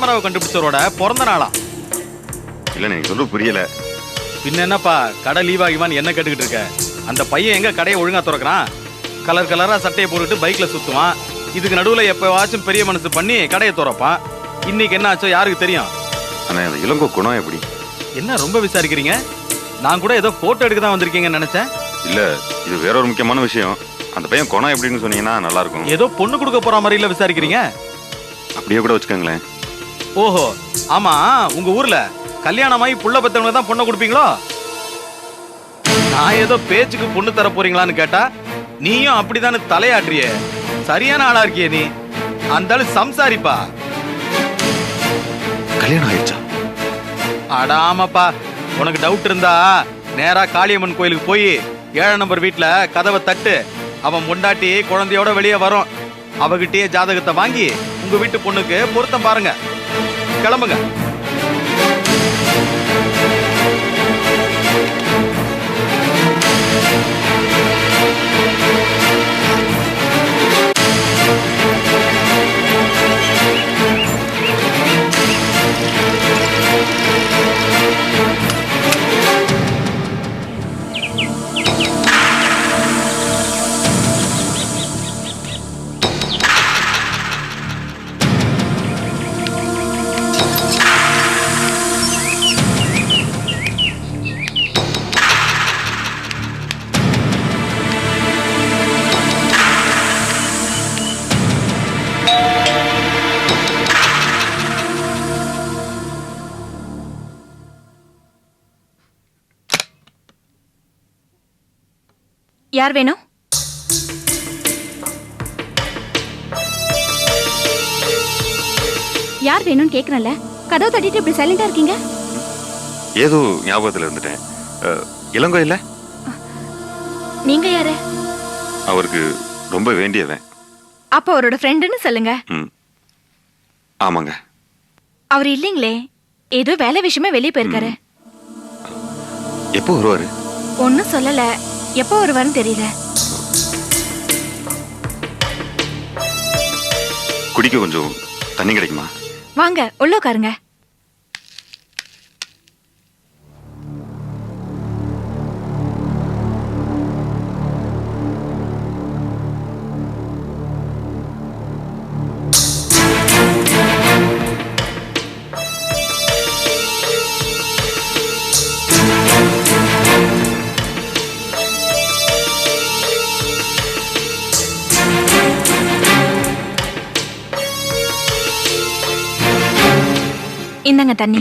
கேமராவை கண்டுபிடிச்சவரோட பிறந்த நாளா? இல்ல நீங்க சொல்ல புரியல. பின்ன என்னப்பா கடை லீவ் ஆகிவான்னு என்ன கேட்டுக்கிட்டு இருக்க? அந்த பையன் எங்க கடையை ஒழுங்கா திறக்கிறான்? கலர் கலரா சட்டையை போட்டுட்டு பைக்ல சுத்துவான். இதுக்கு நடுவுல எப்பவாச்சும் பெரிய மனசு பண்ணி கடையை திறப்பான். இன்னைக்கு என்ன ஆச்சோ யாருக்கு தெரியும்? ஆனா அந்த இளங்கோ குணம் எப்படி? என்ன ரொம்ப விசாரிக்கிறீங்க? நான் கூட ஏதோ போட்டோ எடுக்க தான் வந்திருக்கீங்கன்னு நினைச்சேன். இல்ல இது வேற ஒரு முக்கியமான விஷயம். அந்த பையன் குணம் எப்படின்னு சொன்னீங்கன்னா நல்லா இருக்கும். ஏதோ பொண்ணு கொடுக்க போற மாதிரில விசாரிக்கிறீங்க. அப்படியே கூட வச்சுக்கோங்களேன். ஓஹோ, ஆமா, உங்க ஊர்ல கல்யாணமாயி புள்ள பெத்தவங்க தான் பொண்ணை கொடுப்பீங்களோ? நான் ஏதோ பேச்சுக்கு பொண்ணு தர போறீங்களான்னு கேட்டா நீயும் அப்படித்தானே தலையாட்டுறிய. சரியான ஆளா இருக்கிய நீ. அந்த ஆளு சம்சாரிப்பா. கல்யாணம் ஆயிடுச்சா? அடாமப்பா, உனக்கு டவுட் இருந்தா நேரா காளியம்மன் கோயிலுக்கு போய் 7 நம்பர் வீட்டுல கதவை தட்டு. அவன் முண்டாட்டி குழந்தையோட வெளியே வரும். அவகிட்டயே ஜாதகத்தை வாங்கி உங்க வீட்டு பொண்ணுக்கு பொருத்தம் பாருங்க. கிளம்புங்க. யார் வேணும்? யார் வேணும்னு கேக்குறேன்ல, கதவு தட்டிட்டு இப்படி சைலண்டா இருக்கீங்க? ஏதோ ஞாபகத்துல இருந்துட்டேன். இளங்கோ இல்ல? நீங்க யாரு? அவருக்கு ரொம்ப வேண்டியவன். அப்ப அவரோட ஃப்ரெண்டுன்னு சொல்லுங்க. ஆமாங்க. அவர் இல்லீங்களே, ஏதோ வேலை விஷயமா வெளியே போயிருக்காரு. எப்போ வருவாரு? ஒன்னும் சொல்லல. எப்போ வருவாருன்னு தெரியல. குடிக்க கொஞ்சம் தண்ணி கிடைக்குமா? வாங்க உள்ள உட்காருங்க. இந்தாங்க தண்ணி.